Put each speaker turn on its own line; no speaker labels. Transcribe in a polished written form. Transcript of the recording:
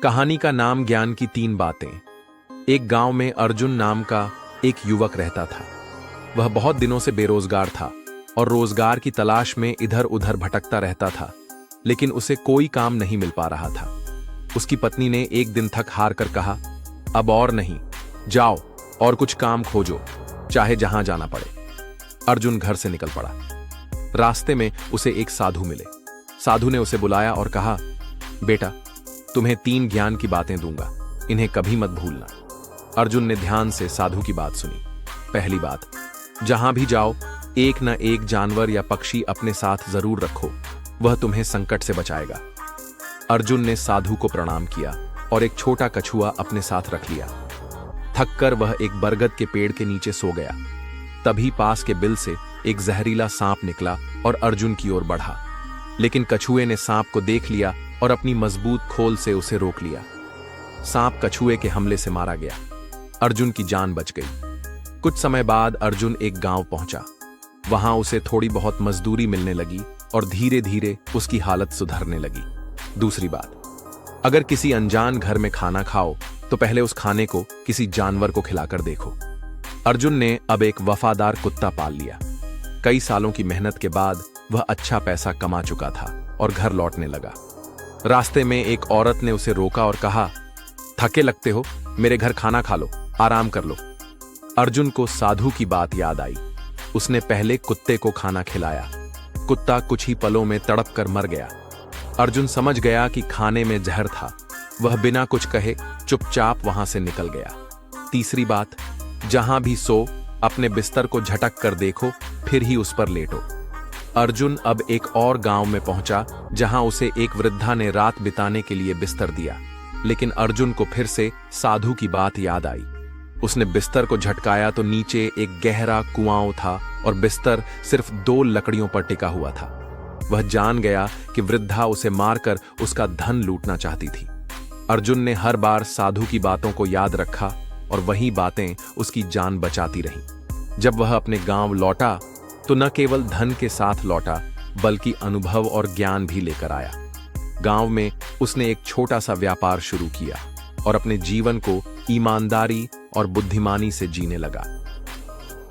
कहानी का नाम ज्ञान की 3 बातें। एक गांव में अर्जुन नाम का एक युवक रहता था। वह बहुत दिनों से बेरोजगार था और रोजगार की तलाश में इधर उधर भटकता रहता था, लेकिन उसे कोई काम नहीं मिल पा रहा था। उसकी पत्नी ने एक दिन थक हार कर कहा, अब और नहीं, जाओ और कुछ काम खोजो, चाहे जहां जाना पड़े। अर्जुन घर से निकल पड़ा। रास्ते में उसे एक साधु मिले। साधु ने उसे बुलाया और कहा, बेटा, तुम्हें 3 ज्ञान की बातें दूंगा, इन्हें कभी मत भूलना। अर्जुन ने ध्यान से साधु की बात सुनी। पहली बात, जहां भी जाओ एक न एक जानवर या पक्षी अपने साथ जरूर रखो, वह तुम्हें संकट से बचाएगा। अर्जुन ने साधु को प्रणाम किया और एक छोटा कछुआ अपने साथ रख लिया। थककर वह एक बरगद के पेड़ के नीचे सो गया। तभी पास के बिल से एक जहरीला सांप निकला और अर्जुन की ओर बढ़ा, लेकिन कछुए ने सांप को देख लिया और अपनी मजबूत खोल से उसे रोक लिया। सांप कछुए के हमले से मारा गया। अर्जुन की जान बच गई। कुछ समय बाद अर्जुन एक गांव पहुंचा। वहां उसे थोड़ी बहुत मजदूरी मिलने लगी और धीरे धीरे उसकी हालत सुधरने लगी। दूसरी बात, अगर किसी अनजान घर में खाना खाओ तो पहले उस खाने को किसी जानवर को खिलाकर देखो। अर्जुन ने अब एक वफादार कुत्ता पाल लिया। कई सालों की मेहनत के बाद वह अच्छा पैसा कमा चुका था और घर लौटने लगा। रास्ते में एक औरत ने उसे रोका और कहा, थके लगते हो, मेरे घर खाना खा लो, आराम कर लो। अर्जुन को साधु की बात याद आई। उसने पहले कुत्ते को खाना खिलाया। कुत्ता कुछ ही पलों में तड़प कर मर गया। अर्जुन समझ गया कि खाने में जहर था। वह बिना कुछ कहे चुपचाप वहां से निकल गया। तीसरी बात, जहां भी सो अपने बिस्तर को झटक कर देखो, फिर ही उस पर लेटो। अर्जुन अब एक और गांव में पहुंचा, जहां उसे एक वृद्धा ने रात बिताने के लिए बिस्तर दिया, लेकिन अर्जुन को फिर से साधु की बात याद आई। उसने बिस्तर को झटकाया तो नीचे एक गहरा कुआं था और बिस्तर सिर्फ 2 लकड़ियों पर टिका हुआ था। वह जान गया कि वृद्धा उसे मारकर उसका धन लूटना चाहती थी। अर्जुन ने हर बार साधु की बातों को याद रखा और वही बातें उसकी जान बचाती रहीं। जब वह अपने गांव लौटा तो न केवल धन के साथ लौटा, बल्कि अनुभव और ज्ञान भी लेकर आया। गांव में उसने एक छोटा सा व्यापार शुरू किया और अपने जीवन को ईमानदारी और बुद्धिमानी से जीने लगा।